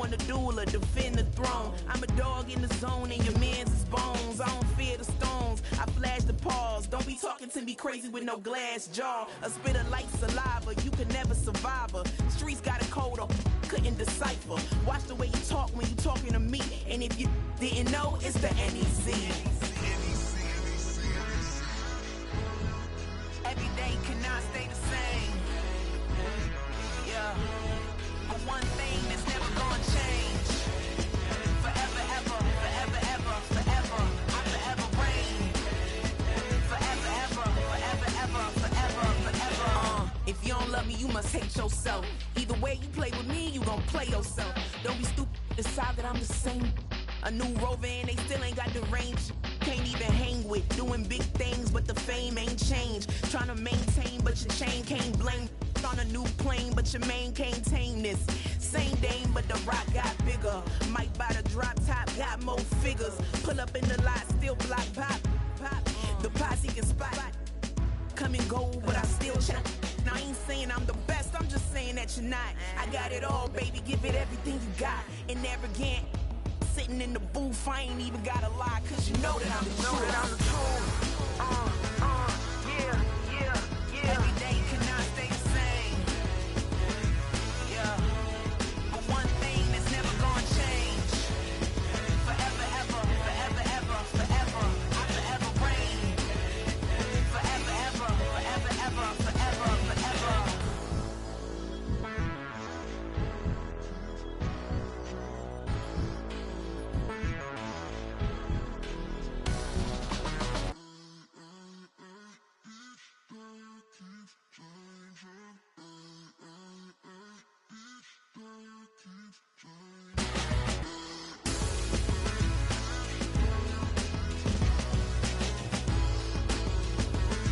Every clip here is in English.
want a doula, defend the throne. I'm a dog in the zone and your man's is bones. I don't fear the stones, I flash the paws. Don't be talking to me crazy with no glass jaw. A spitter like saliva, you can never survive her. Streets got a code or couldn't decipher. Watch the way you talk when you talking to me. And if you didn't know, it's the NEC. Every day cannot stay the same. Yeah. But one thing that's never gonna change. Forever, ever, forever, ever, forever. I forever reign. Forever, ever, forever, ever, forever, forever. If you don't love me, you must hate yourself. Either way you play with me, you gon' play yourself. Don't be stupid, decide that I'm the same. A new rover and they still ain't got the range. Can't even hang with, doing big things, but the fame ain't changed. Tryna maintain, but your chain can't blame. On a new plane, but your main can't tame this. Same dame, but the rock got bigger. Might buy the drop top, got more figures. Pull up in the lot, still block pop. The posse can spot. Come and go, but I still check. Now I ain't saying I'm the best, I'm just saying that you're not. I got it all, baby, give it everything you got. And arrogant, sitting in the booth, I ain't even gotta lie, cause you know that I'm the truth. Yeah. Every day cannot stay the same. Yeah. But one thing that's never gonna change. Forever, ever, forever, ever, forever. I forever reign. Forever, ever, forever, ever, forever, forever.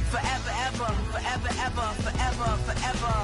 Forever, ever, forever, ever, forever, forever.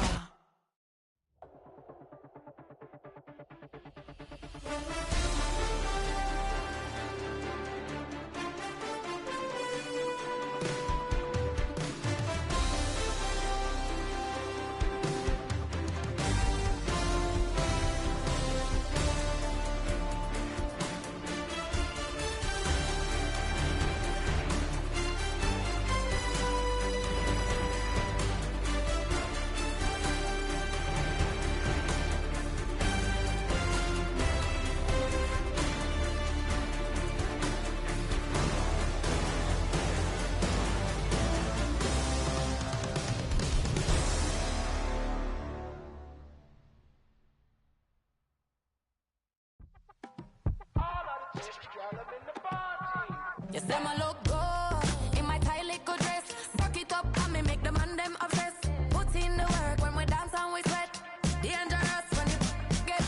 You say my look good in my tight little dress. Rock it up and me make the man them obsessed. Put in the work when we dance and we sweat. Dangerous when you get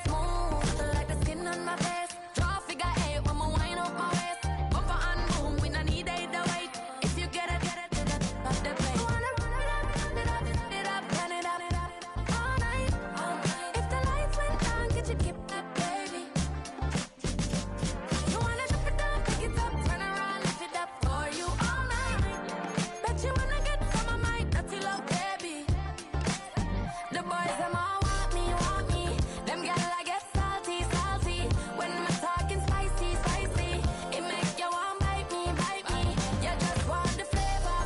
smooth like the skin on my face. Draw figure eight when me wind up my waist. Bumper and boom, we no need either wait. If you get it, pop the plate. You wanna run it up, turn it up, all night. If the lights went down, get your keep that baby. You wanna drop it down, pick it up, turn around, lift it up for you all night. Bet you wanna get some of my dirty love, baby. The boys them all want me. Them gyal I get salty. When I'm talking spicy. It make you want bite me. You just want the flavor.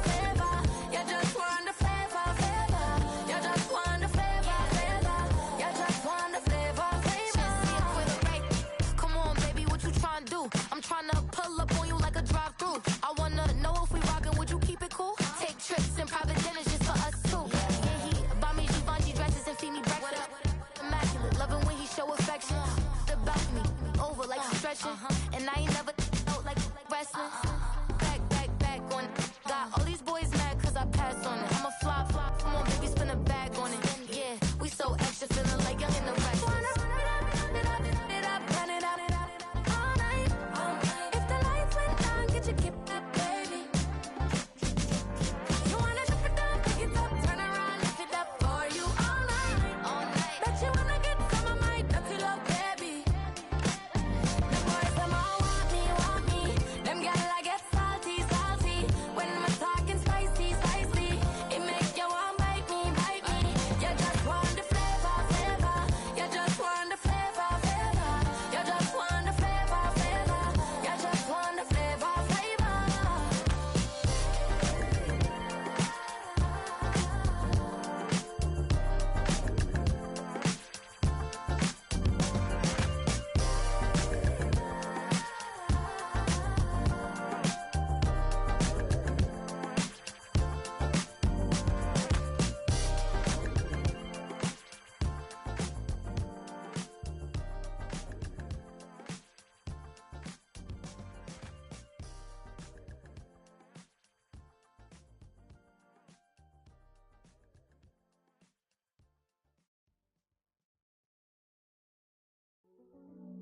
You just want the flavor. You just want the flavor. You just want the flavor. With a right. Come on, baby, what you tryna do? I'm tryna pull up on you like a drive-through. I wanna know if we rockin', would you keep it cool? Take trips in private dinners just for us two. Yeah, he buy me Givenchy dresses and feed me breakfast. Immaculate, loving when he show affection. About me, over like I'm stretching. And I ain't never out like wrestling. Back on it. Got all these boys mad cause I passed on it. I'm a flop. Come on, baby, spin a bag on it. Yeah, we so extra, feeling like young in the rest. Run it up, all night. If the lights went down, get your keep that baby. You wanna drop it down, pick it up, turn around, lift it up for you all night. Bet you wanna get some of my dirty love, baby. The boys them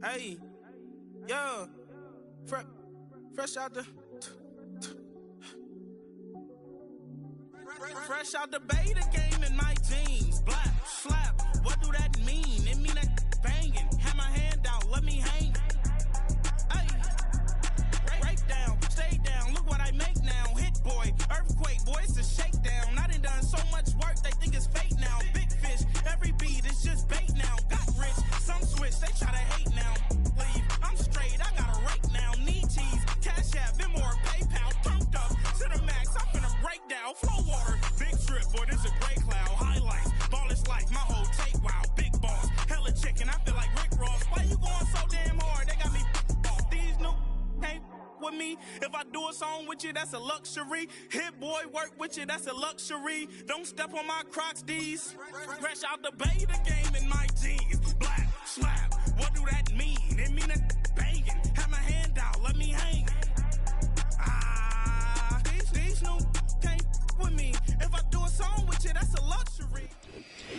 Hey, yeah, fresh out the beta game in my jeans. Black, slap, what do that mean? It mean that banging. Have my hand out, let me hang. Hey, break down, stay down, look what I make now. Hit boy, earthquake, boy, it's a shakedown. I done so much work, they think it's fake now. Big fish, every beat is just bait now. Got rich, some switch, they try to hate now. Leave, I'm straight, I got a rake now. Need cheese, cash app, Venmo or PayPal. Turned up to the max, I'm finna break down. Flow water, big trip, boy, this a gray cloud. Highlights, ball is life, my whole take, wow. Big boss, hella chicken, I feel like Rick Ross. Why you going so damn hard? They got me off. These new can't with me. If I do a song with you, that's a luxury. Hit boy, work with you, that's a luxury. Don't step on my Crocs, D's. Fresh out the beta game in my jeans. Black, slap, what do that mean? It mean that banging. Have my hand out, let me hang. These new can't with me. If I do a song with you, that's a luxury.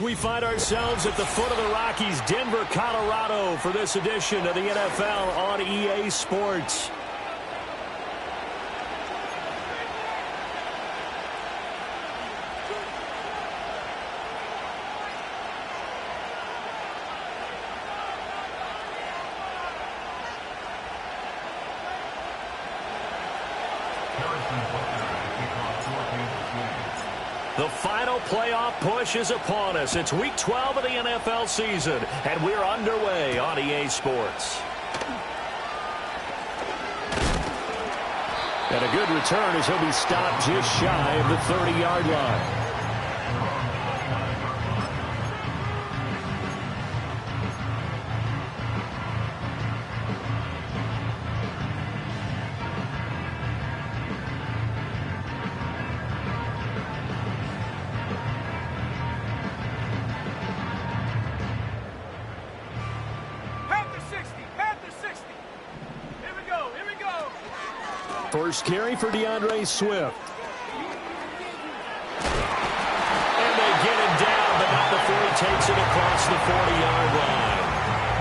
We find ourselves at the foot of the Rockies, Denver, Colorado, for this edition of the NFL on EA Sports. The final playoff push is upon us. It's week 12 of the NFL season, and we're underway on EA Sports. And a good return as he'll be stopped just shy of the 30-yard line. First carry for DeAndre Swift. And they get him down, but not before he takes it across the 40-yard line.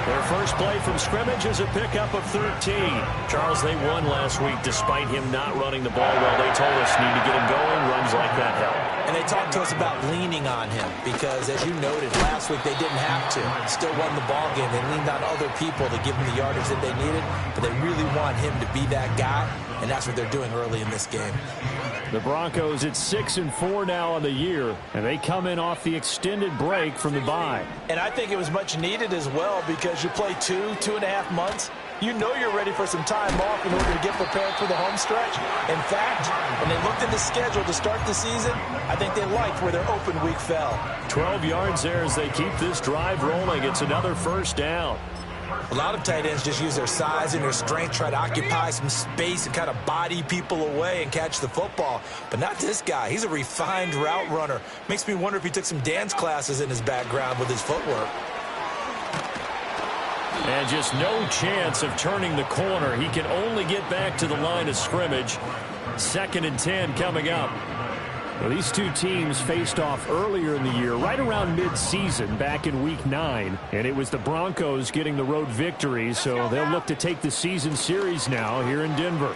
Their first play from scrimmage is a pickup of 13. Charles, they won last week despite him not running the ball well. They told us need to get him going. Runs like that help. And they talked to us about leaning on him because, as you noted, last week they didn't have to. Still won the ball game. They leaned on other people to give him the yardage that they needed, but they really want him to be that guy, and that's what they're doing early in this game. The Broncos at 6-4 now on the year, and they come in off the extended break from the bye. And I think it was much needed as well because you play 2.5 months. You know you're ready for some time off in order to get prepared for the home stretch. In fact, when they looked at the schedule to start the season, I think they liked where their open week fell. 12 yards there as they keep this drive rolling. It's another first down. A lot of tight ends just use their size and their strength, try to occupy some space and kind of body people away and catch the football. But not this guy. He's a refined route runner. Makes me wonder if he took some dance classes in his background with his footwork. And just no chance of turning the corner. He can only get back to the line of scrimmage. 2nd and 10 coming up. Well, these two teams faced off earlier in the year, right around mid-season, back in Week 9. And it was the Broncos getting the road victory, so they'll look to take the season series now here in Denver.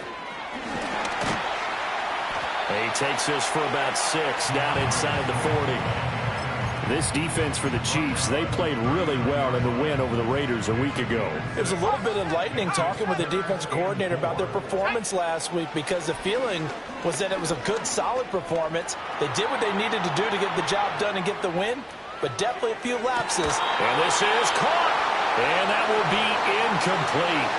He takes this for about 6 down inside the 40. This defense for the Chiefs, they played really well in the win over the Raiders a week ago. It was a little bit enlightening talking with the defensive coordinator about their performance last week because the feeling was that it was a good, solid performance. They did what they needed to do to get the job done and get the win, but definitely a few lapses. And this is caught, and that will be incomplete.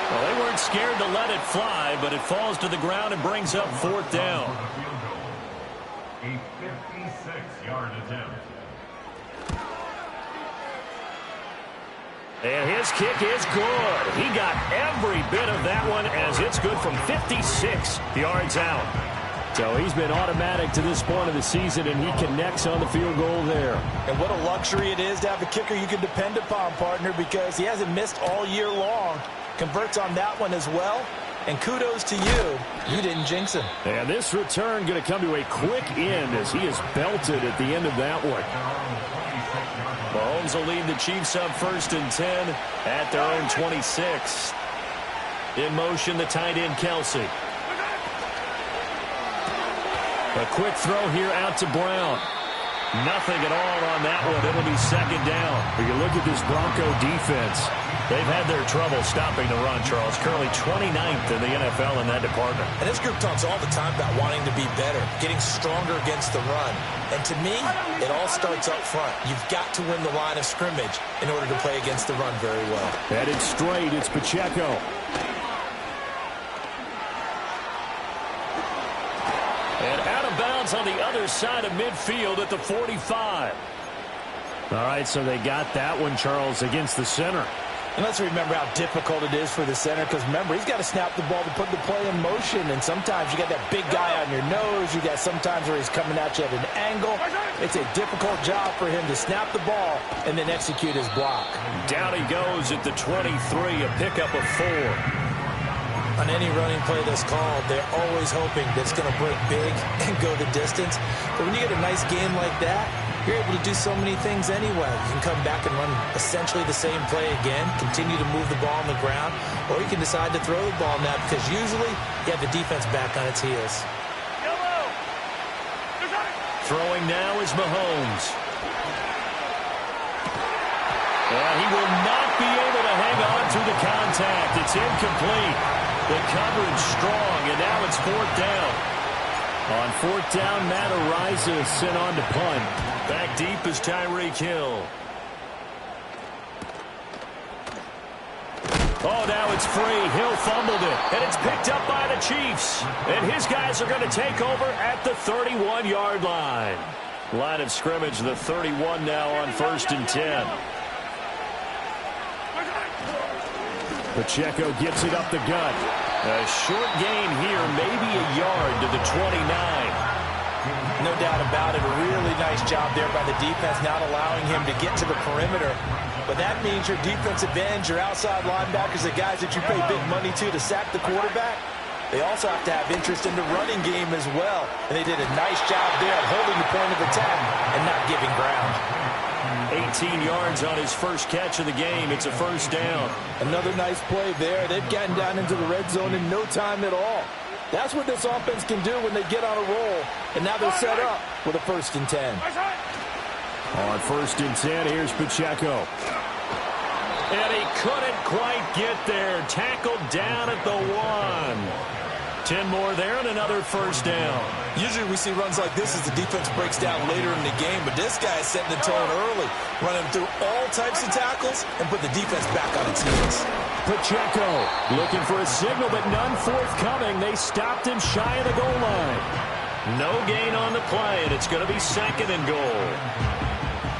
Well, they weren't scared to let it fly, but it falls to the ground and brings up 4th down. A 56-yard attempt. And his kick is good. He got every bit of that one as it's good from 56 yards out. So he's been automatic to this point of the season, and he connects on the field goal there. And what a luxury it is to have a kicker you can depend upon, partner, because he hasn't missed all year long. Converts on that one as well. And kudos to you. You didn't jinx him. And this return going to come to a quick end as he is belted at the end of that one. Mahomes Rams will lead the Chiefs up 1st and 10 at their own 26. In motion, the tight end, Kelsey. A quick throw here out to Brown. Nothing at all on that one. It'll be 2nd down. If you look at this Bronco defense, they've had their trouble stopping the run, Charles. Currently 29th in the NFL in that department. And this group talks all the time about wanting to be better, getting stronger against the run. And to me, it all starts up front. You've got to win the line of scrimmage in order to play against the run very well. Headed straight, it's Pacheco. And out of bounds on the other side of midfield at the 45. All right, so they got that one, Charles, against the center. And let's remember how difficult it is for the center, because remember, he's got to snap the ball to put the play in motion, and sometimes you got that big guy on your nose. You got sometimes where he's coming at you at an angle. It's a difficult job for him to snap the ball and then execute his block. Down he goes at the 23, a pickup of 4. On any running play that's called, they're always hoping that it's going to break big and go the distance. But when you get a nice game like that, you're able to do so many things anyway. You can come back and run essentially the same play again, continue to move the ball on the ground, or you can decide to throw the ball now, because usually you have the defense back on its heels. Throwing now is Mahomes. And he will not be able to hang on through the contact. It's incomplete. The coverage strong, and now it's 4th down. On 4th down, Matt Araiza sent on to punt. Back deep is Tyreek Hill. Oh, now it's free. Hill fumbled it, and it's picked up by the Chiefs. And his guys are going to take over at the 31-yard line. Line of scrimmage, the 31 now on 1st and 10. Pacheco gets it up the gut. A short gain here, maybe a yard to the 29. No doubt about it. A really nice job there by the defense, not allowing him to get to the perimeter. But that means your defensive ends, your outside linebackers, the guys that you pay big money to sack the quarterback, they also have to have interest in the running game as well. And they did a nice job there of holding the point of attack and not giving ground. 18 yards on his first catch of the game. It's a 1st down. Another nice play there. They've gotten down into the red zone in no time at all. That's what this offense can do when they get on a roll. And now they're set up with a 1st and 10. On 1st and 10, here's Pacheco. And he couldn't quite get there. Tackled down at the 1. 10 more there and another 1st down. Usually we see runs like this as the defense breaks down later in the game, but this guy is setting the tone early, running through all types of tackles and put the defense back on its heels. Pacheco looking for a signal, but none forthcoming. They stopped him shy of the goal line. No gain on the play, and it's going to be 2nd and goal.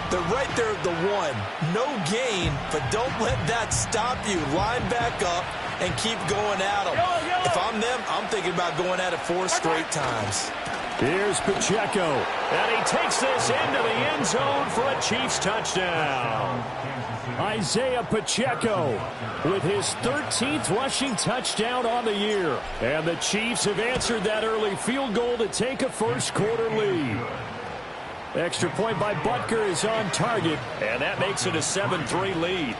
They're right there at the 1. No gain, but don't let that stop you. Line back up and keep going at them. If I'm them, I'm thinking about going at it 4 straight times. Here's Pacheco. And he takes this into the end zone for a Chiefs touchdown. Isaiah Pacheco with his 13th rushing touchdown on the year. And the Chiefs have answered that early field goal to take a first-quarter lead. Extra point by Butker is on target. And that makes it a 7-3 lead.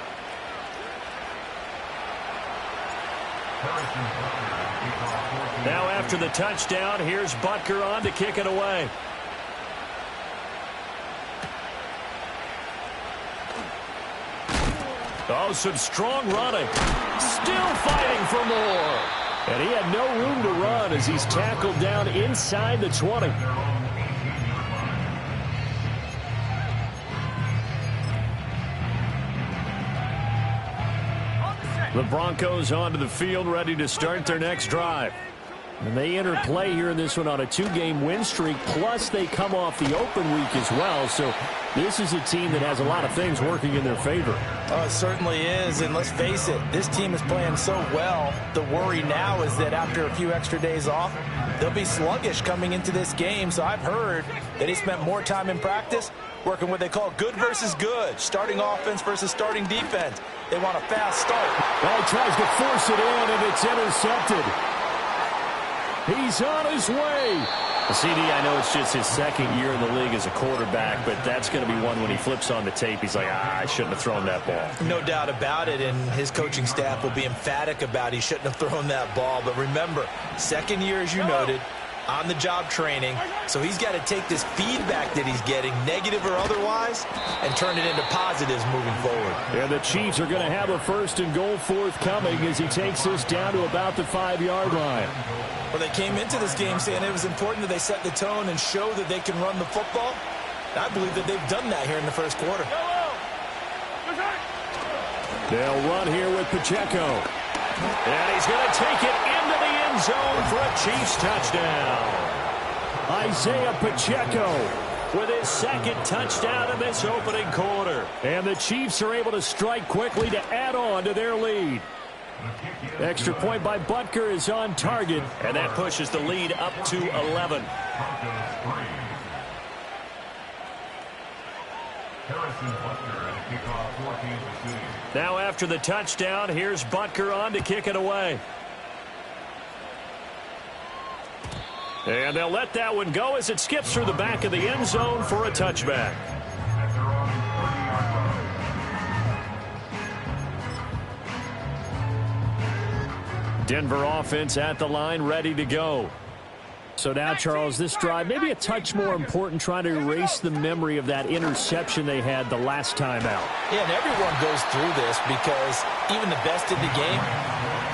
Now after the touchdown, here's Butker on to kick it away. Oh, some strong running. Still fighting for more. And he had no room to run as he's tackled down inside the 20. The Broncos onto the field, ready to start their next drive. And they enter play here in this one on a 2-game win streak, plus they come off the open week as well. So this is a team that has a lot of things working in their favor. Oh, it certainly is, and let's face it, this team is playing so well. The worry now is that after a few extra days off, they'll be sluggish coming into this game. So I've heard that he spent more time in practice working what they call good versus good, starting offense versus starting defense. They want a fast start. Well, he tries to force it in, and it's intercepted. He's on his way. CD, I know it's just his second year in the league as a quarterback, but that's going to be one when he flips on the tape. He's like, I shouldn't have thrown that ball. No doubt about it, and his coaching staff will be emphatic about he shouldn't have thrown that ball. But remember, second year, as you noted, on-the-job training, so he's got to take this feedback that he's getting, negative or otherwise, and turn it into positives moving forward. And the Chiefs are going to have a 1st and goal forthcoming as he takes this down to about the 5-yard line. Well, they came into this game saying it was important that they set the tone and show that they can run the football. I believe that they've done that here in the first quarter. They'll run here with Pacheco. And he's going to take it into the end zone for a Chiefs touchdown. Isaiah Pacheco With his second touchdown in this opening quarter. And the Chiefs are able to strike quickly to add on to their lead. Extra point by Butker is on target. And that pushes the lead up to 11. Now after the touchdown, here's Butker on to kick it away. And they'll let that one go as it skips through the back of the end zone for a touchback. Denver offense at the line, ready to go. So now, Charles, this drive maybe a touch more important, trying to erase the memory of that interception they had the last time out. Yeah, and everyone goes through this because even the best in the game,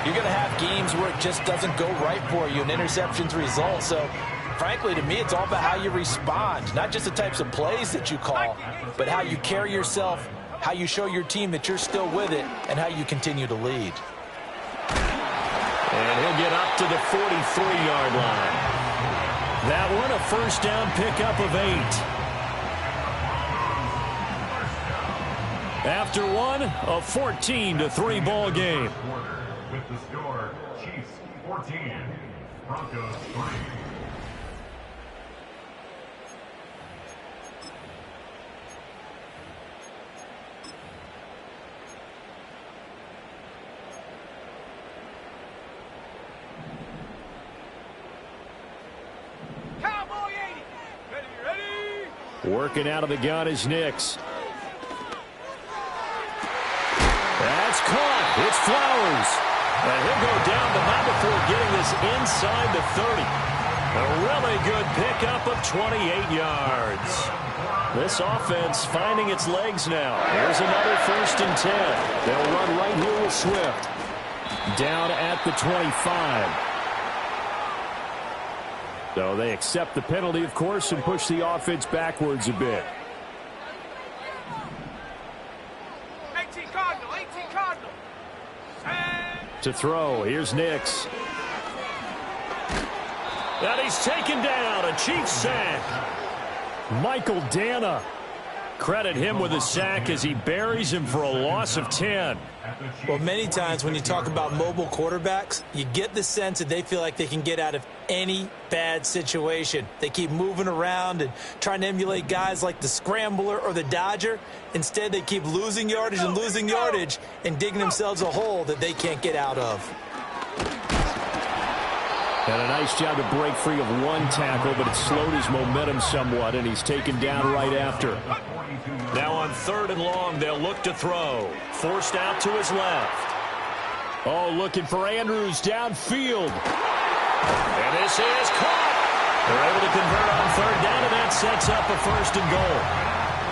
you're going to have games where it just doesn't go right for you, and interceptions result. So, frankly, to me, it's all about how you respond, not just the types of plays that you call, but how you carry yourself, how you show your team that you're still with it, and how you continue to lead. And he'll get up to the 43-yard line. That one, a first down pickup of 8. After one, a 14-3 ball game. With the score, Chiefs 14, Broncos 3. Working out of the gun is Nix. That's caught. It's Flowers. And he'll go down, but not before getting this inside the 30. A really good pickup of 28 yards. This offense finding its legs now. Here's another 1st and 10. They'll run right here with Swift. Down at the 25. So they accept the penalty, of course, and push the offense backwards a bit. 18 Cardinal. To throw, here's Nix. And he's taken down, a Chiefs sack. Michael Dana. Credit him with a sack as he buries him for a loss of 10. Well, many times when you talk about mobile quarterbacks, you get the sense that they feel like they can get out of any bad situation. They keep moving around and trying to emulate guys like the Scrambler or the Dodger. Instead, they keep losing yardage and digging themselves a hole that they can't get out of. And a nice job to break free of one tackle, but it slowed his momentum somewhat, and he's taken down right after. Now on 3rd and long, they'll look to throw. Forced out to his left. Oh, looking for Andrews downfield. And this is caught. They're able to convert on 3rd down, and that sets up a 1st and goal.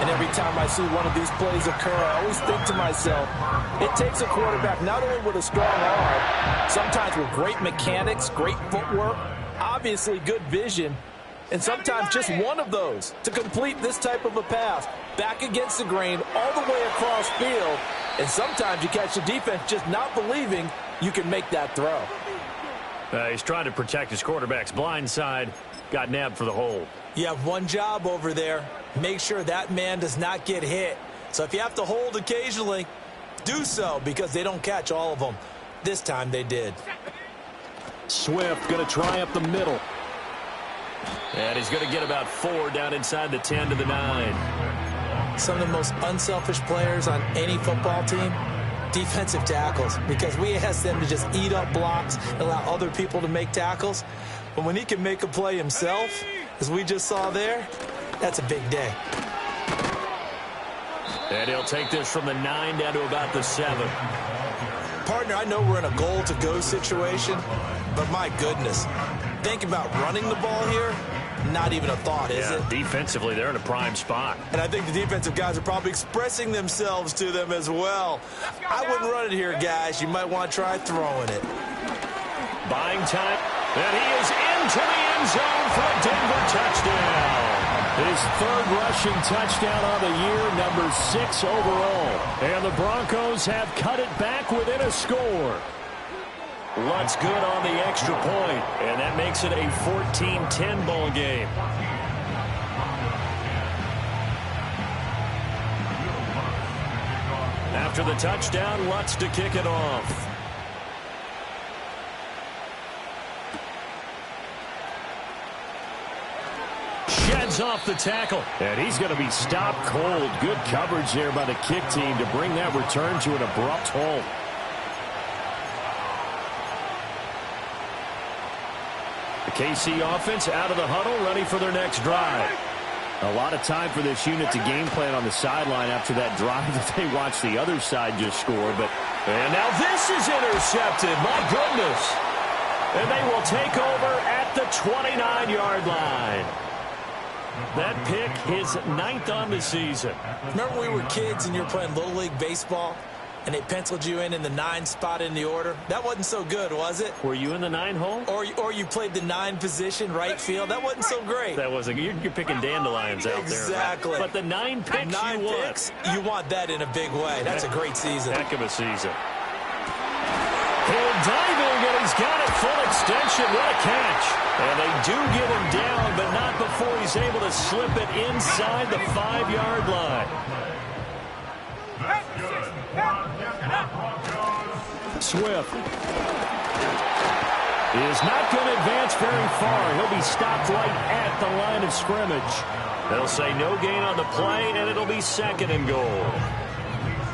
And every time I see one of these plays occur, I always think to myself, it takes a quarterback not only with a strong arm, sometimes with great mechanics, great footwork, obviously good vision, and sometimes just one of those to complete this type of a pass. Back against the grain, all the way across field, and sometimes you catch the defense just not believing you can make that throw. He's trying to protect his quarterback's blind side. Got nabbed for the hold. You have one job over there. Make sure that man does not get hit. So if you have to hold occasionally, do so, because they don't catch all of them. This time they did. Swift going to try up the middle. And he's going to get about 4 down inside the 10 to the 9. Some of the most unselfish players on any football team, defensive tackles, because we ask them to just eat up blocks and allow other people to make tackles. But when he can make a play himself, as we just saw there, that's a big day. And he'll take this from the 9 down to about the 7. Partner, I know we're in a goal-to-go situation, but my goodness, think about running the ball here. Not even a thought, is it? Defensively, they're in a prime spot. And I think the defensive guys are probably expressing themselves to them as well. I wouldn't run it here, guys. You might want to try throwing it. Buying time. And he is into the end zone for a Denver touchdown. His 3rd rushing touchdown on the year, number 6 overall. And the Broncos have cut it back within a score. Lutz good on the extra point, and that makes it a 14-10 ball game. After the touchdown, Lutz to kick it off. Sheds off the tackle, and he's going to be stopped cold. Good coverage there by the kick team to bring that return to an abrupt halt. The KC offense out of the huddle, ready for their next drive. A lot of time for this unit to game plan on the sideline after that drive that they watched the other side just score. And now this is intercepted. My goodness. And they will take over at the 29-yard line. That pick, his 9th on the season. Remember when we were kids and you were playing Little League Baseball? And they penciled you in the 9 spot in the order? That wasn't so good, was it? Were you in the 9 hole? Or you played the 9 position, right field? That wasn't so great. That wasn't. You're picking dandelions out there. Exactly. But the 9 picks 9 you picks, you want that in a big way. That's a great season. Heck of a season. He'll diving, and he's got it full extension. What a catch. And they do get him down, but not before he's able to slip it inside the 5-yard line. Swift is not going to advance very far. He'll be stopped right at the line of scrimmage. They'll say no gain on the play, and it'll be 2nd and goal.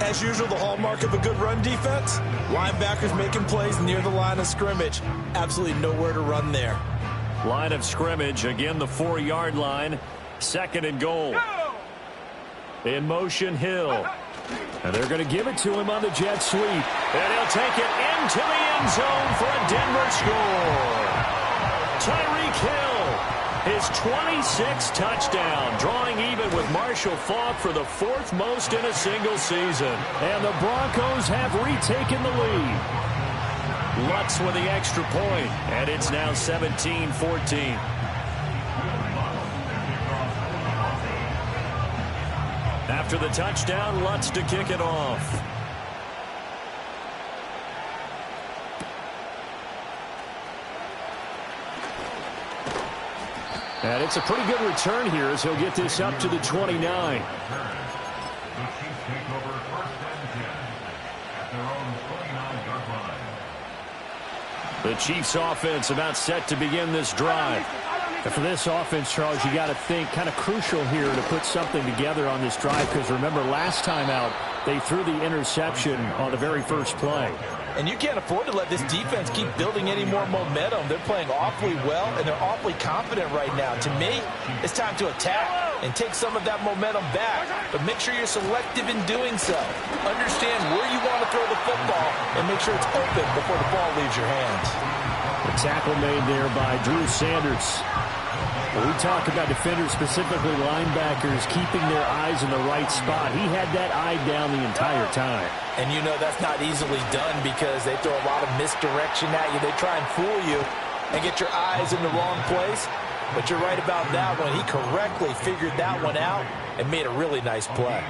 As usual, the hallmark of a good run defense, linebackers making plays near the line of scrimmage. Absolutely nowhere to run there. Line of scrimmage, again the 4-yard line. 2nd and goal. In motion, Hill. And they're going to give it to him on the jet sweep. And he'll take it into the end zone for a Denver score. Tyreek Hill, his 26th touchdown, drawing even with Marshall Faulk for the 4th most in a single season. And the Broncos have retaken the lead. Lutz with the extra point, and it's now 17-14. After the touchdown, Lutz to kick it off. And it's a pretty good return here as he'll get this up to the 29. The Chiefs offense about set to begin this drive. And for this offense, Charles, you got to think kind of crucial here to put something together on this drive, because remember last time out they threw the interception on the very first play. And you can't afford to let this defense keep building any more momentum. They're playing awfully well, and they're awfully confident right now. To me, it's time to attack and take some of that momentum back. But make sure you're selective in doing so. Understand where you want to throw the football and make sure it's open before the ball leaves your hands. The tackle made there by Drew Sanders. When we talk about defenders, specifically linebackers, keeping their eyes in the right spot, he had that eye down the entire time. And you know that's not easily done because they throw a lot of misdirection at you. They try and fool you and get your eyes in the wrong place. But you're right about that one. He correctly figured that one out and made a really nice play.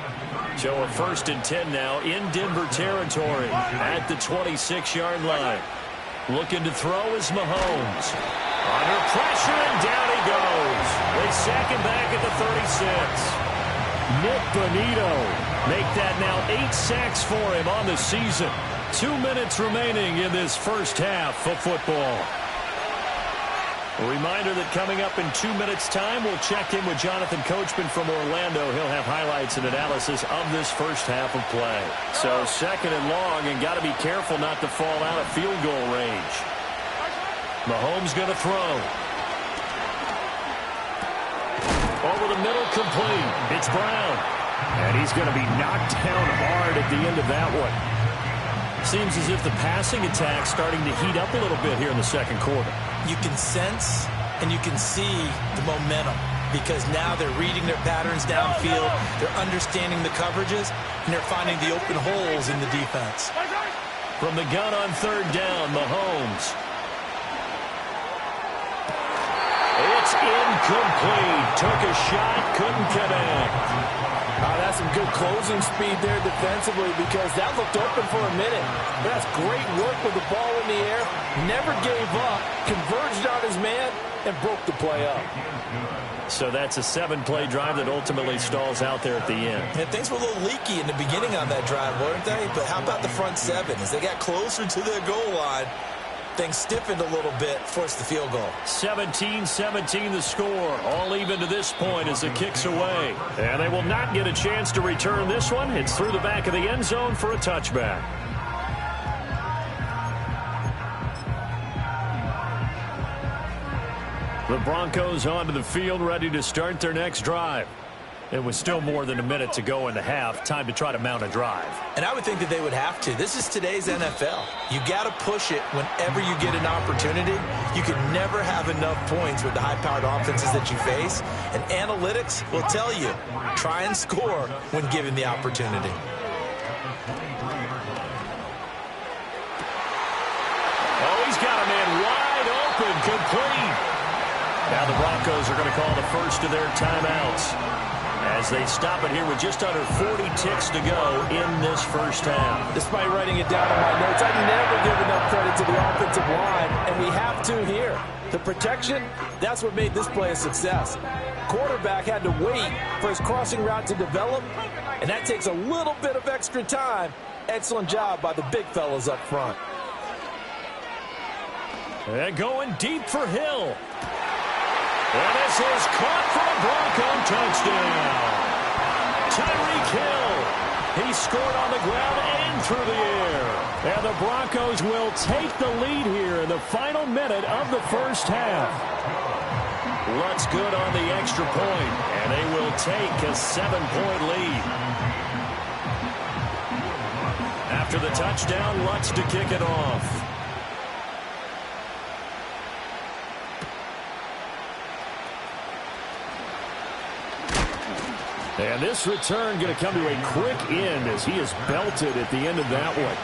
So a 1st and 10 now in Denver territory at the 26-yard line. Looking to throw is Mahomes. Under pressure, and down he goes. They sack him back at the 36. Nick Bonito make that now 8 sacks for him on the season. 2 minutes remaining in this first half of football. A reminder that coming up in 2 minutes' time, we'll check in with Jonathan Coachman from Orlando. He'll have highlights and analysis of this first half of play. So 2nd and long, and got to be careful not to fall out of field goal range. Mahomes going to throw. the middle, complete. It's Brown. And he's going to be knocked down hard at the end of that one. Seems as if the passing attack's starting to heat up a little bit here in the second quarter. You can sense and you can see the momentum because now they're reading their patterns downfield, they're understanding the coverages, and they're finding the open holes in the defense. From the gun on third down, Mahomes. It's incomplete. Took a shot, couldn't connect. That's some good closing speed there defensively because that looked open for a minute. That's great work with the ball in the air. Never gave up, converged on his man, and broke the play up. So that's a 7-play drive that ultimately stalls out there at the end. And things were a little leaky in the beginning on that drive, weren't they? But how about the front seven? As they got closer to their goal line, things stiffened a little bit, forced the field goal. 17-17 the score. All even to this point as the kick's away. And they will not get a chance to return this one. It's through the back of the end zone for a touchback. The Broncos onto the field, ready to start their next drive. It was still more than a minute to go in the half. Time to try to mount a drive. And I would think that they would have to. This is today's NFL. You got to push it whenever you get an opportunity. You can never have enough points with the high-powered offenses that you face. And analytics will tell you, try and score when given the opportunity. Oh, he's got a man wide open, complete. Now the Broncos are going to call the first of their timeouts as they stop it here with just under 40 ticks to go in this first half. Despite writing it down in my notes, I never give enough credit to the offensive line, and we have to here. The protection, that's what made this play a success. Quarterback had to wait for his crossing route to develop, and that takes a little bit of extra time. Excellent job by the big fellas up front. And going deep for Hill. And this is caught for a Bronco touchdown. Tyreek Hill. He scored on the ground and through the air. And the Broncos will take the lead here in the final minute of the first half. Lutz good on the extra point, and they will take a 7-point lead. After the touchdown, Lutz to kick it off. And this return going to come to a quick end as he is belted at the end of that one.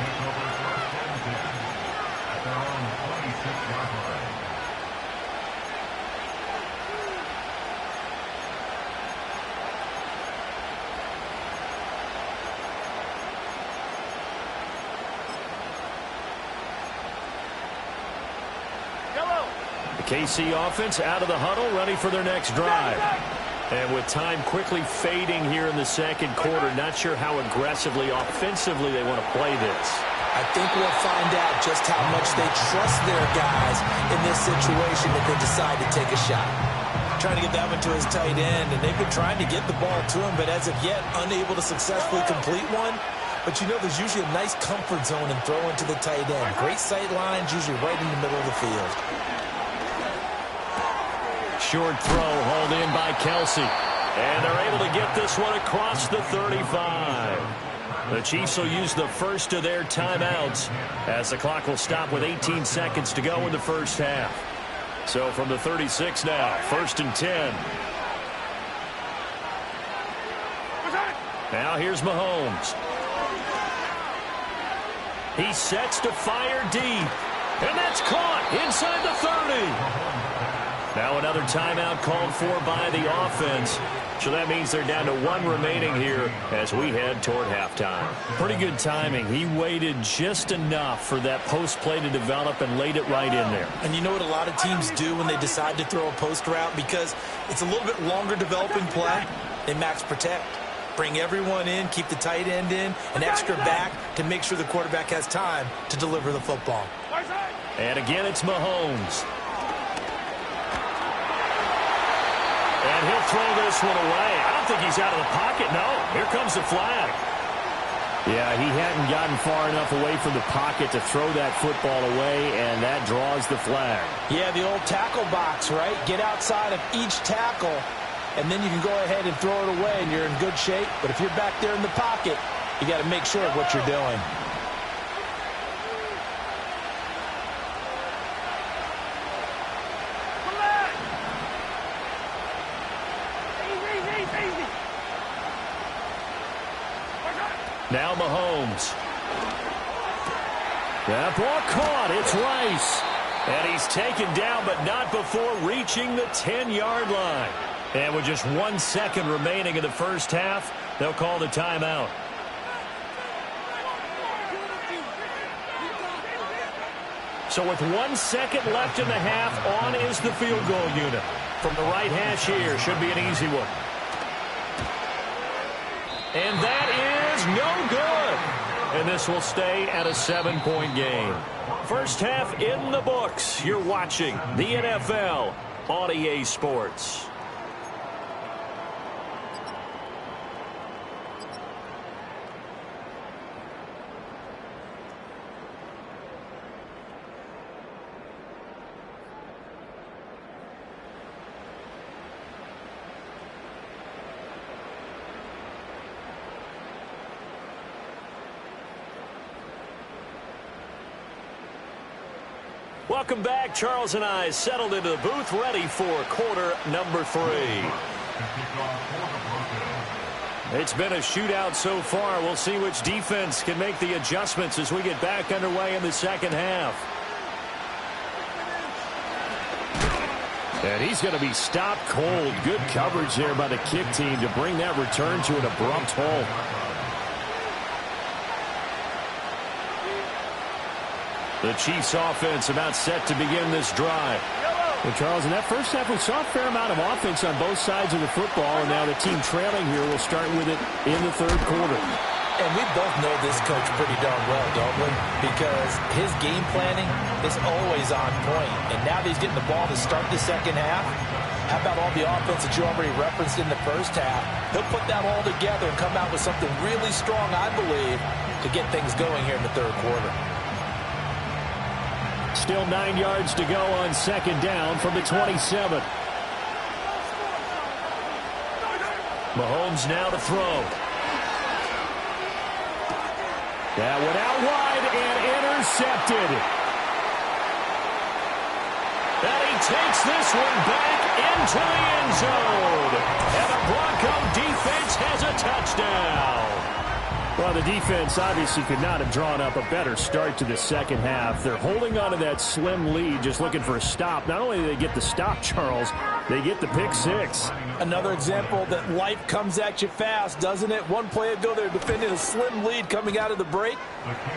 The KC offense out of the huddle, ready for their next drive. And with time quickly fading here in the second quarter, not sure how aggressively, offensively they want to play this. I think we'll find out just how much they trust their guys in this situation if they decide to take a shot. Trying to get that one to his tight end, and they've been trying to get the ball to him, but as of yet, unable to successfully complete one. But you know there's usually a nice comfort zone in throwing to the tight end. Great sight lines, usually right in the middle of the field. Short throw hauled in by Kelsey. And they're able to get this one across the 35. The Chiefs will use the first of their timeouts as the clock will stop with 18 seconds to go in the first half. So from the 36 now, 1st and 10. Now here's Mahomes. He sets to fire deep. And that's caught inside the 30. Now another timeout called for by the offense. So that means they're down to 1 remaining here as we head toward halftime. Pretty good timing. He waited just enough for that post play to develop and laid it right in there. And you know what a lot of teams do when they decide to throw a post route? Because it's a little bit longer developing play. They max protect. Bring everyone in, keep the tight end in, an extra back to make sure the quarterback has time to deliver the football. And again, it's Mahomes. And he'll throw this one away. I don't think he's out of the pocket. No, here comes the flag. Yeah, he hadn't gotten far enough away from the pocket to throw that football away, and that draws the flag. Yeah, the old tackle box, right? Get outside of each tackle and then you can go ahead and throw it away, and you're in good shape. But if you're back there in the pocket, you got to make sure of what you're doing. Now Mahomes. That ball caught. It's Rice. And he's taken down, but not before reaching the 10-yard line. And with just 1 second remaining in the first half, they'll call the timeout. So with 1 second left in the half, on is the field goal unit. From the right hash here, should be an easy one. And that is no good. And this will stay at a 7-point game. First half in the books. You're watching the NFL on EA Sports. Welcome back. Charles and I settled into the booth, ready for quarter number 3. It's been a shootout so far. We'll see which defense can make the adjustments as we get back underway in the second half. And he's going to be stopped cold. Good coverage there by the kick team to bring that return to an abrupt halt. The Chiefs offense about set to begin this drive. Well, Charles, in that first half, we saw a fair amount of offense on both sides of the football, and now the team trailing here will start with it in the third quarter. And we both know this coach pretty darn well, don't we? Because his game planning is always on point. And now that he's getting the ball to start the second half, how about all the offense that you already referenced in the first half? He'll put that all together and come out with something really strong, I believe, to get things going here in the third quarter. Still 9 yards to go on second down from the 27. Mahomes now to throw. That went out wide and intercepted. And he takes this one back into the end zone. And the Bronco defense has a touchdown. Well, the defense obviously could not have drawn up a better start to the second half. They're holding on to that slim lead, just looking for a stop. Not only do they get the stop, Charles, they get the pick six. Another example that life comes at you fast, doesn't it? One play ago, they're defending a slim lead coming out of the break.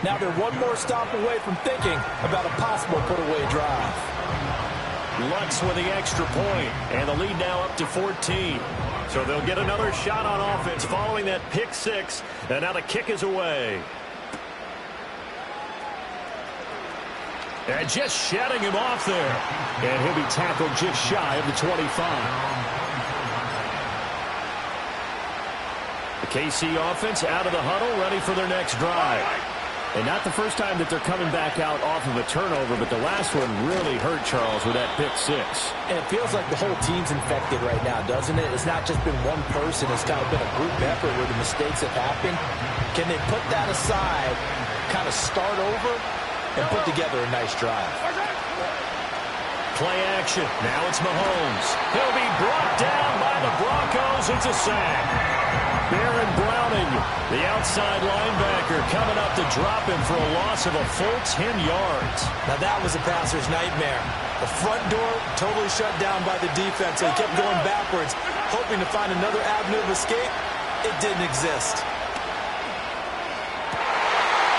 Now they're one more stop away from thinking about a possible put-away drive. Lutz with the extra point, and the lead now up to 14. So they'll get another shot on offense following that pick six, and now the kick is away. And just shedding him off there. And he'll be tackled just shy of the 25. The KC offense out of the huddle, ready for their next drive. And not the first time that they're coming back out off of a turnover, but the last one really hurt Charles with that pick six. And it feels like the whole team's infected right now, doesn't it? It's not just been one person. It's kind of been a group effort where the mistakes have happened. Can they put that aside, kind of start over, and put together a nice drive? Play action. Now it's Mahomes. He'll be brought down by the Broncos. It's a sack. Baron Browning, the outside linebacker, coming up to drop him for a loss of a full 10 yards. Now that was a passer's nightmare. The front door totally shut down by the defense. They kept going backwards, hoping to find another avenue of escape. It didn't exist.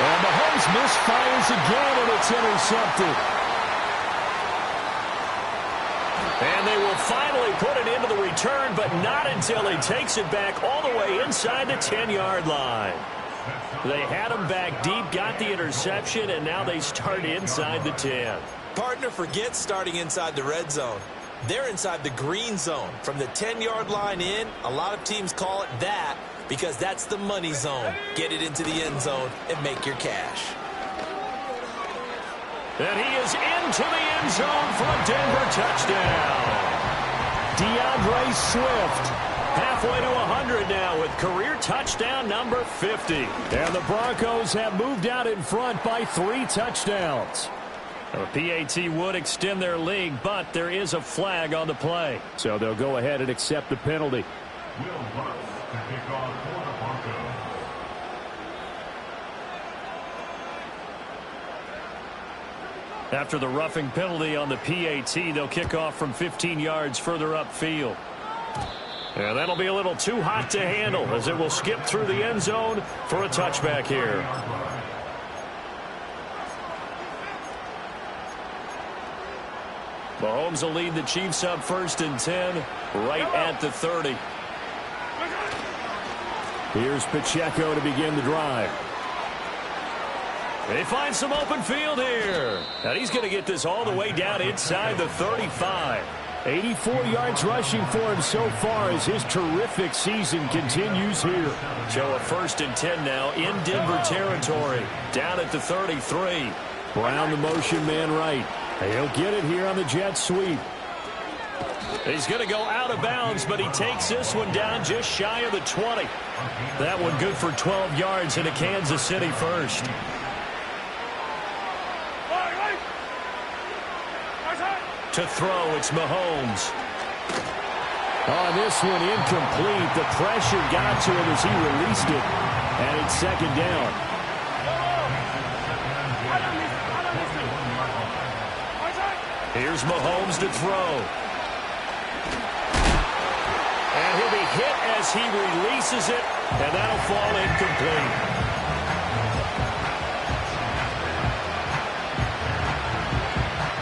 And Mahomes misfires again, and it's intercepted. And they will finally put it into the return, but not until he takes it back all the way inside the 10-yard line. They had him back deep, got the interception, and now they start inside the 10. Partner, forget starting inside the red zone. They're inside the green zone. From the 10-yard line in, a lot of teams call it that because that's the money zone. Get it into the end zone and make your cash. And he is into the end zone for a Denver touchdown. DeAndre Swift. Halfway to 100 now with career touchdown number 50. And the Broncos have moved out in front by 3 touchdowns. The PAT would extend their lead, but there is a flag on the play. So they'll go ahead and accept the penalty. Will Lutz to kick off for the Broncos. After the roughing penalty on the PAT, they'll kick off from 15 yards further upfield. And that'll be a little too hot to handle as it will skip through the end zone for a touchback here. Mahomes will lead the Chiefs up 1st and 10 right at the 30. Here's Pacheco to begin the drive. They find some open field here. And he's going to get this all the way down inside the 35. 84 yards rushing for him so far as his terrific season continues here. So a 1st and 10 now in Denver territory. Down at the 33. Brown the motion man right. He'll get it here on the jet sweep. He's going to go out of bounds, but he takes this one down just shy of the 20. That one good for 12 yards into Kansas City first. To throw, it's Mahomes. On this one, incomplete. The pressure got to him as he released it. And it's 2nd down. Here's Mahomes to throw. And he'll be hit as he releases it, and that'll fall incomplete.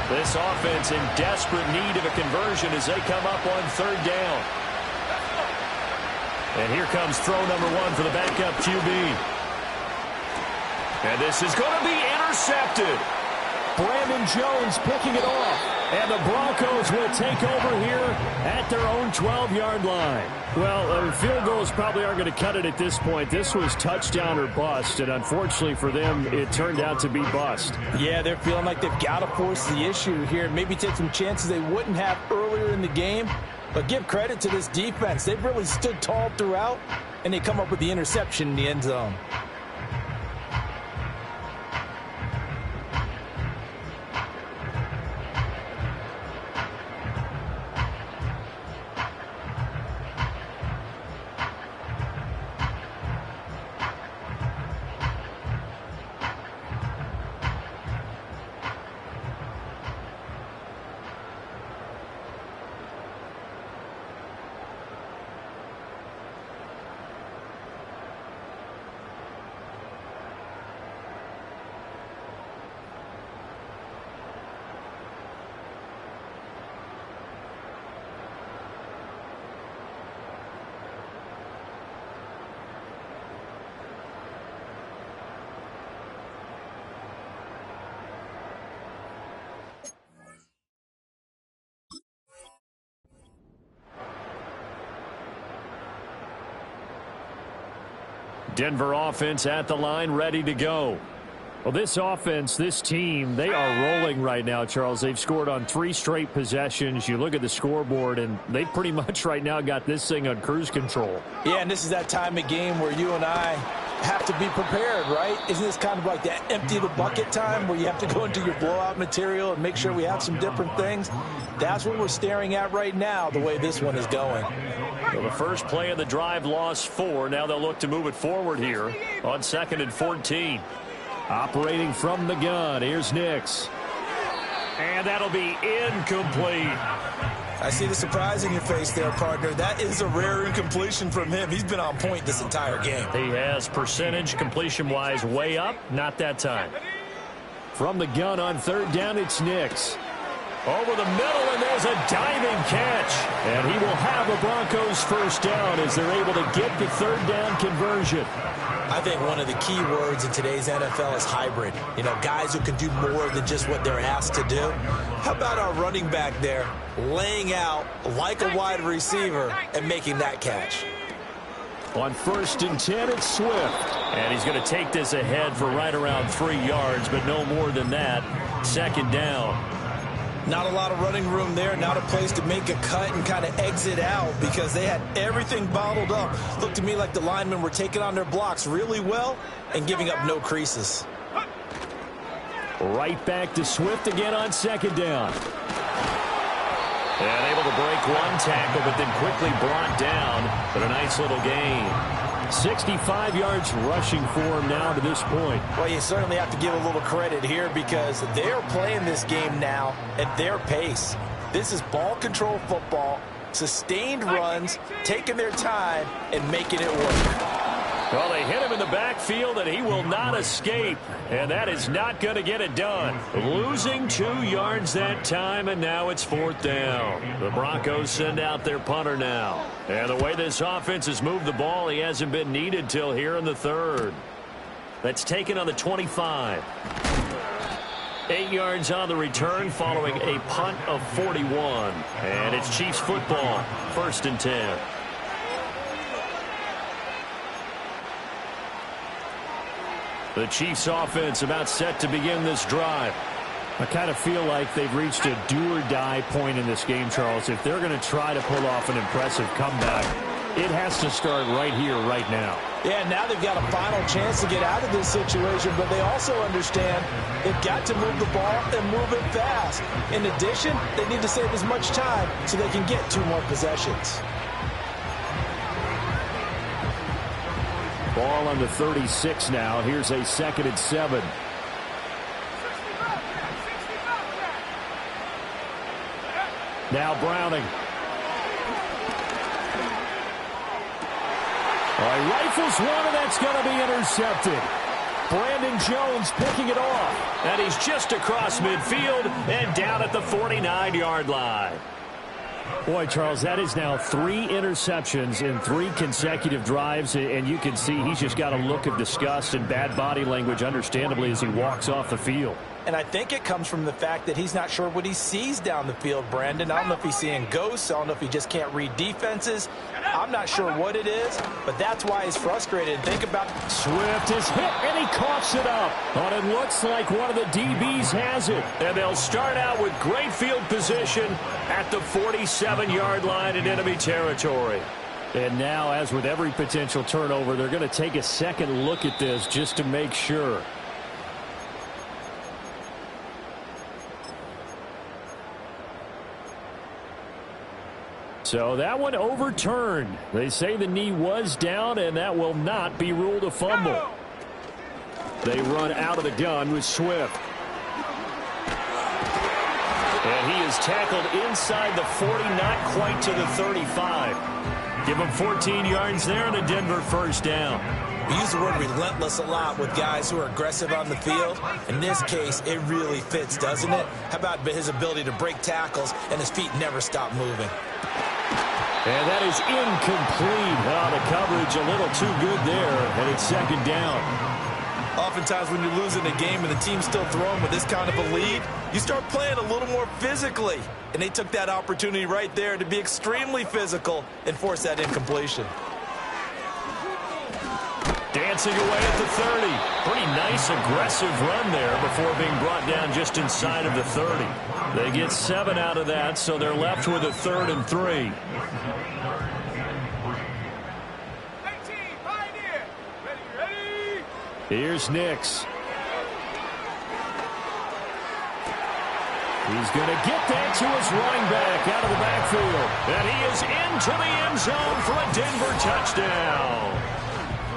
This offense in desperate need of a conversion as they come up on 3rd down. And here comes throw number 1 for the backup QB. And this is going to be intercepted. Brandon Jones picking it off. And the Broncos will take over here at their own 12-yard line. Well, field goals probably aren't going to cut it at this point. This was touchdown or bust, and unfortunately for them, it turned out to be bust. Yeah, they're feeling like they've got to force the issue here and maybe take some chances they wouldn't have earlier in the game. But give credit to this defense. They've really stood tall throughout, and they come up with the interception in the end zone. Denver offense at the line, ready to go. Well, this offense, this team, they are rolling right now, Charles. They've scored on 3 straight possessions. You look at the scoreboard, and they pretty much right now got this thing on cruise control. Yeah, and this is that time of game where you and I have to be prepared, right? Isn't this kind of like that empty the bucket time where you have to go into your blowout material and make sure we have some different things? That's what we're staring at right now, the way this one is going. Well, the first play of the drive lost 4. Now they'll look to move it forward here on 2nd and 14. Operating from the gun, here's Nix. And that'll be incomplete. I see the surprise in your face there, partner. That is a rare incompletion from him. He's been on point this entire game. He has percentage completion-wise way up. Not that time. From the gun on 3rd down, it's Nix. Over the middle, and there's a diving catch. And he will have a Broncos first down as they're able to get the 3rd down conversion. I think one of the key words in today's NFL is hybrid. You know, guys who can do more than just what they're asked to do. How about our running back there laying out like a wide receiver and making that catch? On 1st and 10, it's Swift. And he's going to take this ahead for right around 3 yards, but no more than that. 2nd down. Not a lot of running room there, not a place to make a cut and kind of exit out because they had everything bottled up. Looked to me like the linemen were taking on their blocks really well and giving up no creases. Right back to Swift again on second down. And able to break one tackle, but then quickly brought down. But a nice little gain. 65 yards rushing for him now to this point. Well, you certainly have to give a little credit here because they're playing this game now at their pace. This is ball control football, sustained runs, taking their time, and making it work. Well, they hit him in the backfield, and he will not escape. And that is not going to get it done. Losing 2 yards that time, and now it's fourth down. The Broncos send out their punter now. And the way this offense has moved the ball, he hasn't been needed till here in the third. That's taken on the 25. 8 yards on the return following a punt of 41. And it's Chiefs football, 1st and 10. The Chiefs offense about set to begin this drive. I kind of feel like they've reached a do-or-die point in this game, Charles. If they're going to try to pull off an impressive comeback, it has to start right here, right now. Yeah, now they've got a final chance to get out of this situation, but they also understand they've got to move the ball and move it fast. In addition, they need to save as much time so they can get 2 more possessions. Ball on the 36 now. Here's a 2nd and 7. Now Browning. He rifles one, and that's going to be intercepted. Brandon Jones picking it off. And he's just across midfield and down at the 49-yard line. Boy, Charles, that is now 3 interceptions in 3 consecutive drives, and you can see he's just got a look of disgust and bad body language, understandably, as he walks off the field. And I think it comes from the fact that he's not sure what he sees down the field, Brandon. I don't know if he's seeing ghosts. I don't know if he just can't read defenses. I'm not sure what it is, but that's why he's frustrated. Think about Swift is hit, and he coughs it up. But it looks like one of the DBs has it. And they'll start out with great field position at the 47-yard line in enemy territory. And now, as with every potential turnover, they're going to take a second look at this just to make sure. So that one overturned. They say the knee was down, and that will not be ruled a fumble. They run out of the gun with Swift. And he is tackled inside the 40, not quite to the 35. Give him 14 yards there and a Denver first down. We use the word relentless a lot with guys who are aggressive on the field. In this case, it really fits, doesn't it? How about his ability to break tackles and his feet never stop moving? And that is incomplete. The coverage a little too good there, and it's 2nd down. Oftentimes when you're losing a game and the team's still throwing with this kind of a lead, you start playing a little more physically. And they took that opportunity right there to be extremely physical and force that incompletion. Dancing away at the 30. Pretty nice, aggressive run there before being brought down just inside of the 30. They get 7 out of that, so they're left with a 3rd and 3. Here's Nix. He's going to get that to his running back out of the backfield. And he is into the end zone for a Denver touchdown.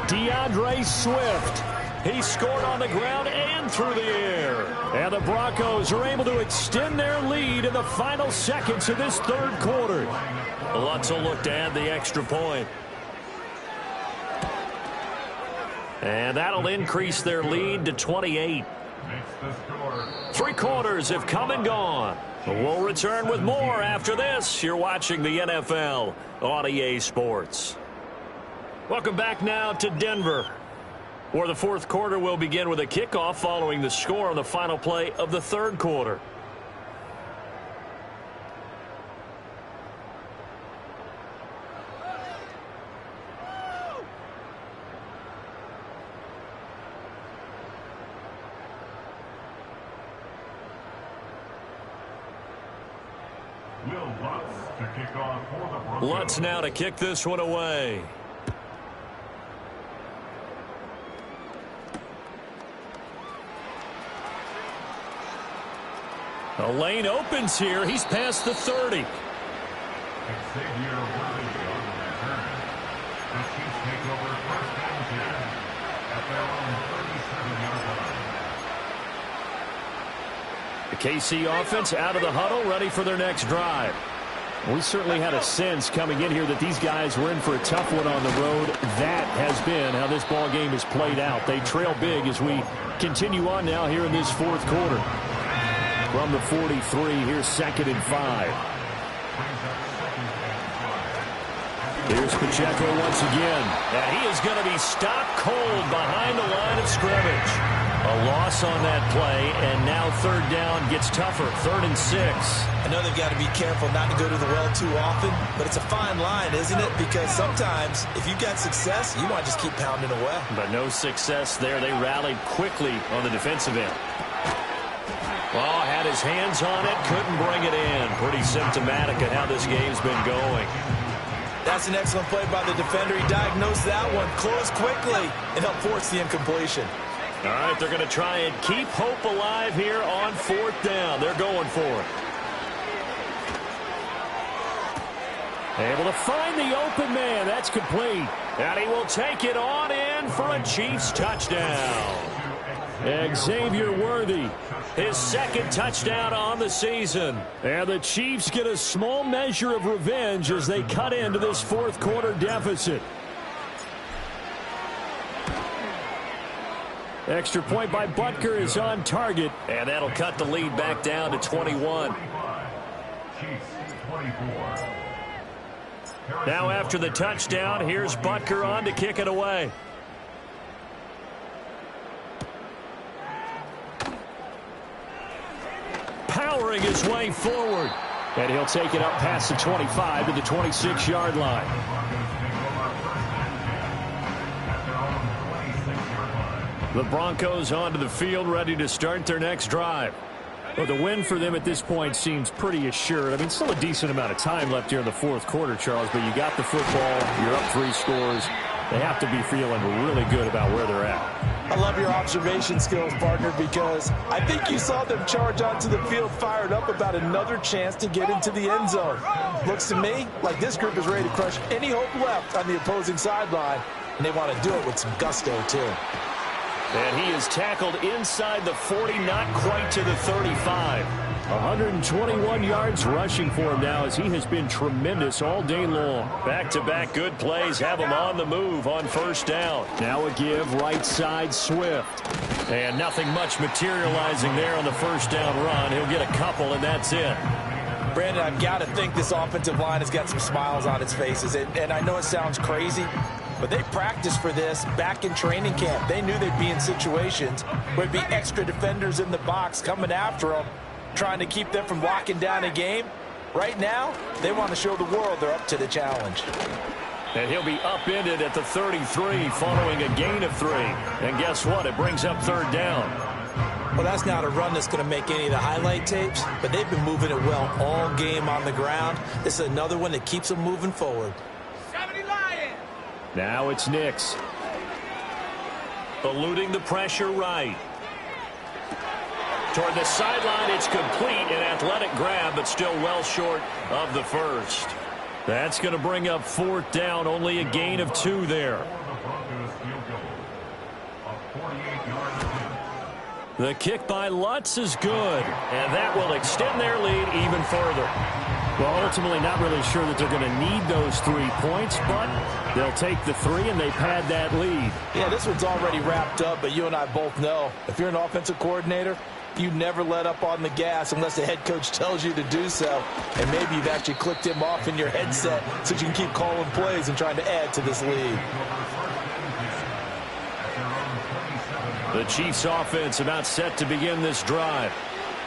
DeAndre Swift. He scored on the ground and through the air. And the Broncos are able to extend their lead in the final seconds of this 3rd quarter. Lutzel looked to add the extra point. And that'll increase their lead to 28. 3 quarters have come and gone. We'll return with more after this. You're watching the NFL on EA Sports. Welcome back now to Denver, where the 4th quarter will begin with a kickoff following the score on the final play of the 3rd quarter. Lutz now to kick this one away. The lane opens here. He's past the 30. The KC offense out of the huddle, ready for their next drive. We certainly had a sense coming in here that these guys were in for a tough one on the road. That has been how this ball game has played out. They trail big as we continue on now here in this fourth quarter. From the 43, here's 2nd and 5. Here's Pacheco once again. And he is going to be stopped cold behind the line of scrimmage. A loss on that play, and now 3rd down gets tougher. 3rd and 6. I know they've got to be careful not to go to the well too often, but it's a fine line, isn't it? Because sometimes, if you've got success, you want to just keep pounding away. But no success there. They rallied quickly on the defensive end. Well, had his hands on it, couldn't bring it in. Pretty symptomatic of how this game's been going. That's an excellent play by the defender. He diagnosed that one, closed quickly, and helped force the incompletion. All right, they're going to try and keep hope alive here on 4th down. They're going for it. Able to find the open man. That's complete. And he will take it on in for a Chiefs touchdown. Xavier Worthy, his 2nd touchdown on the season. And the Chiefs get a small measure of revenge as they cut into this 4th quarter deficit. Extra point by Butker is on target. And that'll cut the lead back down to 21. Now after the touchdown, here's Butker on to kick it away. Powering his way forward. And he'll take it up past the 25 to the 26-yard line. The Broncos onto the field, ready to start their next drive. Well, the win for them at this point seems pretty assured. I mean, still a decent amount of time left here in the 4th quarter, Charles, but you got the football, you're up 3 scores. They have to be feeling really good about where they're at. I love your observation skills, partner, because I think you saw them charge onto the field fired up about another chance to get into the end zone. Looks to me like this group is ready to crush any hope left on the opposing sideline, and they want to do it with some gusto, too. And he is tackled inside the 40, not quite to the 35. 121 yards rushing for him now as he has been tremendous all day long. Back-to-back good plays have him on the move on 1st down. Now a give right side Swift. And nothing much materializing there on the 1st down run. He'll get a couple, and that's it. Brandon, I've got to think this offensive line has got some smiles on its faces. And I know it sounds crazy, but they practiced for this back in training camp. They knew they'd be in situations where there'd be extra defenders in the box coming after them, trying to keep them from locking down a game. Right now, they want to show the world they're up to the challenge. And he'll be upended at the 33 following a gain of 3. And guess what? It brings up 3rd down. Well, that's not a run that's going to make any of the highlight tapes, but they've been moving it well all game on the ground. This is another one that keeps them moving forward. 70 Lions. Now it's Nix. Eluding the pressure right. Toward the sideline, it's complete. An athletic grab, but still well short of the 1st. That's going to bring up 4th down. Only a gain of 2 there. The kick by Lutz is good, and that will extend their lead even further. Well, ultimately not really sure that they're going to need those 3 points, but they'll take the 3 and they pad that lead. Yeah, this one's already wrapped up, but you and I both know if you're an offensive coordinator, you never let up on the gas unless the head coach tells you to do so. And maybe you've actually clicked him off in your headset so you can keep calling plays and trying to add to this lead. The Chiefs offense about set to begin this drive.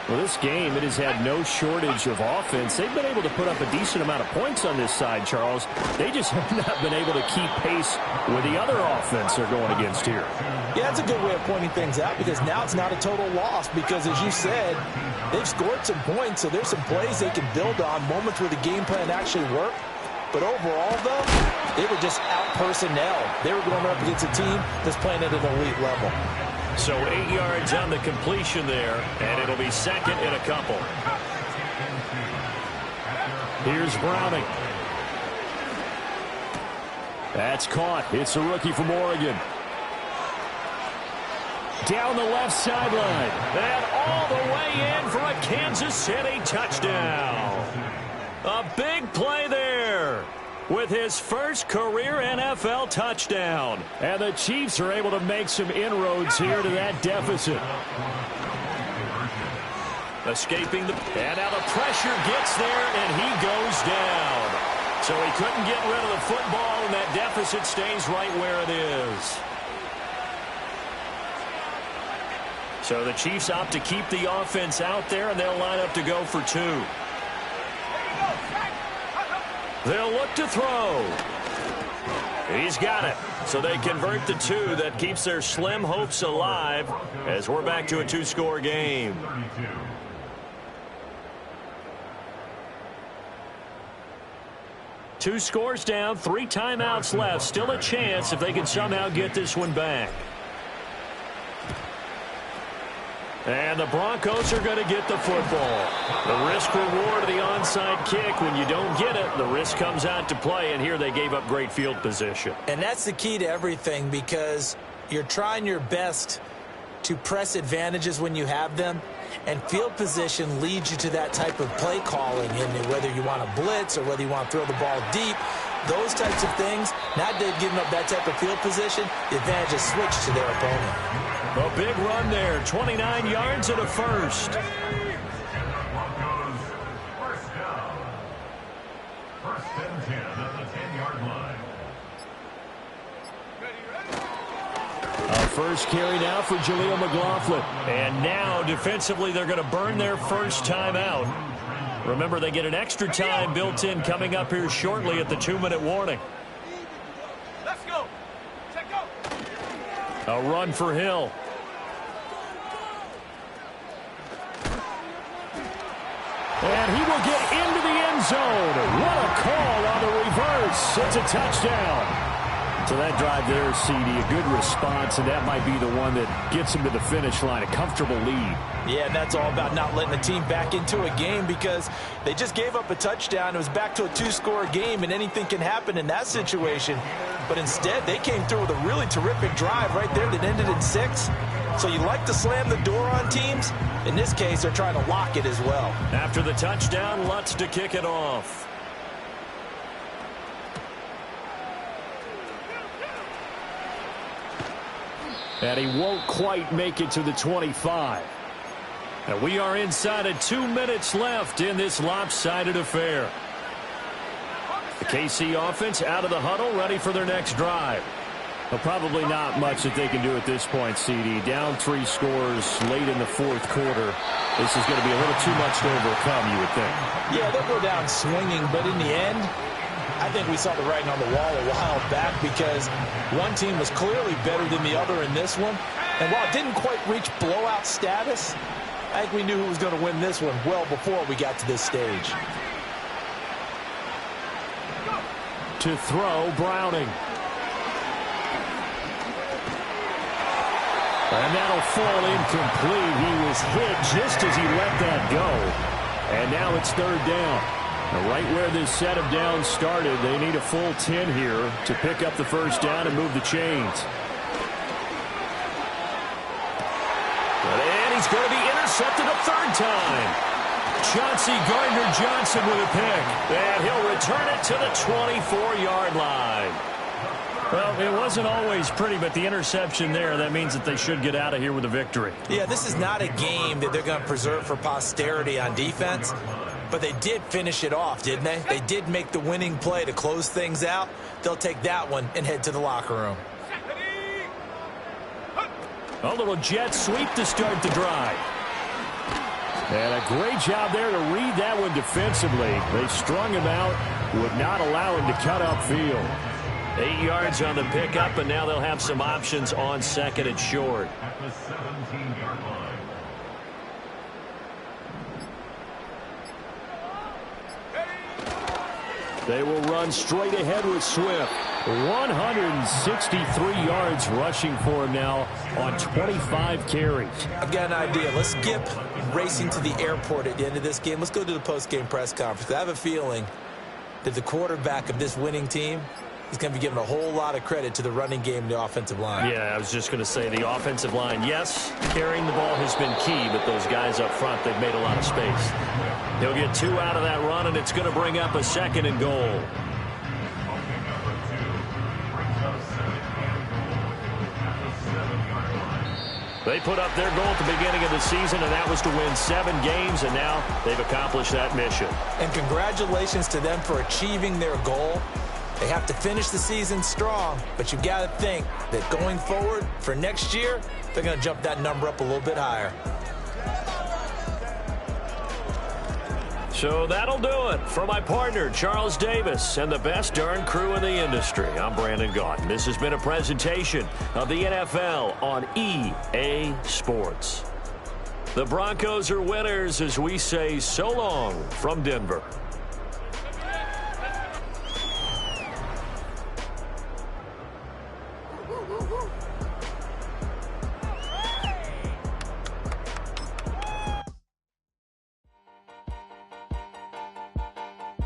Well, this game, it has had no shortage of offense. They've been able to put up a decent amount of points on this side, Charles. They just have not been able to keep pace with the other offense they're going against here. Yeah, it's a good way of pointing things out because now it's not a total loss because, as you said, they've scored some points, so there's some plays they can build on, moments where the game plan actually worked. But overall, though, they were just out personnel. They were going up against a team that's playing at an elite level. So 8 yards on the completion there, and it'll be second and a couple. Here's Browning. That's caught. It's a rookie from Oregon. Down the left sideline. And all the way in for a Kansas City touchdown. A big play there with his first career NFL touchdown. And the Chiefs are able to make some inroads here to that deficit. Escaping and now the pressure gets there, and he goes down. So he couldn't get rid of the football, and that deficit stays right where it is. So the Chiefs opt to keep the offense out there, and they'll line up to go for two. They'll look to throw. He's got it. So they convert the two. That keeps their slim hopes alive as we're back to a two-score game. Two scores down, 3 timeouts left. Still a chance if they can somehow get this one back. And the Broncos are going to get the football. The risk-reward of the onside kick. When you don't get it, the risk comes out to play, and here they gave up great field position. And that's the key to everything because you're trying your best to press advantages when you have them, and field position leads you to that type of play calling, and whether you want to blitz or whether you want to throw the ball deep, those types of things, not giving up that type of field position, the advantage is switched to their opponent. A big run there, 29 yards and a first. Broncos, first down. First and 10 at the 10-yard line. A first carry now for Jaleel McLaughlin. And now, defensively, they're going to burn their first timeout. Remember, they get an extra time built in coming up here shortly at the 2-minute warning. Let's go. Check go. A run for Hill. And he will get into the end zone. What a call on the reverse. It's a touchdown. So that drive there, CD, a good response, and that might be the one that gets him to the finish line, a comfortable lead. Yeah, and that's all about not letting the team back into a game because they just gave up a touchdown. It was back to a two-score game, and anything can happen in that situation. But instead, they came through with a really terrific drive right there that ended in 6. So you like to slam the door on teams. In this case, they're trying to lock it as well. After the touchdown, Lutz to kick it off. And he won't quite make it to the 25. And we are inside of 2 minutes left in this lopsided affair. The KC offense out of the huddle, ready for their next drive. Well, probably not much that they can do at this point, CD. Down 3 scores late in the fourth quarter. This is going to be a little too much to overcome, you would think. Yeah, they'll go down swinging, but in the end, I think we saw the writing on the wall a while back because one team was clearly better than the other in this one. And while it didn't quite reach blowout status, I think we knew who was going to win this one well before we got to this stage. To throw, Browning. And that'll fall incomplete. He was hit just as he let that go. And now it's third down. And right where this set of downs started, they need a full 10 here to pick up the first down and move the chains. And he's going to be intercepted a third time. Chauncey Gardner-Johnson with a pick. And he'll return it to the 24-yard line. Well, it wasn't always pretty, but the interception there, that means that they should get out of here with a victory. Yeah, this is not a game that they're going to preserve for posterity on defense, but they did finish it off, didn't they? They did make the winning play to close things out. They'll take that one and head to the locker room. A little jet sweep to start the drive. And a great job there to read that one defensively. They strung him out, would not allow him to cut upfield. 8 yards on the pickup, and now they'll have some options on second and short. At the 17-yard line. They will run straight ahead with Swift. 163 yards rushing for him now on 25 carries. I've got an idea. Let's skip racing to the airport at the end of this game. Let's go to the post-game press conference. I have a feeling that the quarterback of this winning team is going to be giving a whole lot of credit to the running game and the offensive line. Yeah, I was just going to say the offensive line, yes, carrying the ball has been key, but those guys up front, they've made a lot of space. He'll get 2 out of that run, and it's going to bring up a second and goal. They put up their goal at the beginning of the season, and that was to win 7 games, and now they've accomplished that mission. And congratulations to them for achieving their goal. They have to finish the season strong, but you got to think that going forward for next year, they're going to jump that number up a little bit higher. So that'll do it for my partner, Charles Davis, and the best darn crew in the industry. I'm Brandon Gaudin. This has been a presentation of the NFL on EA Sports. The Broncos are winners as we say so long from Denver.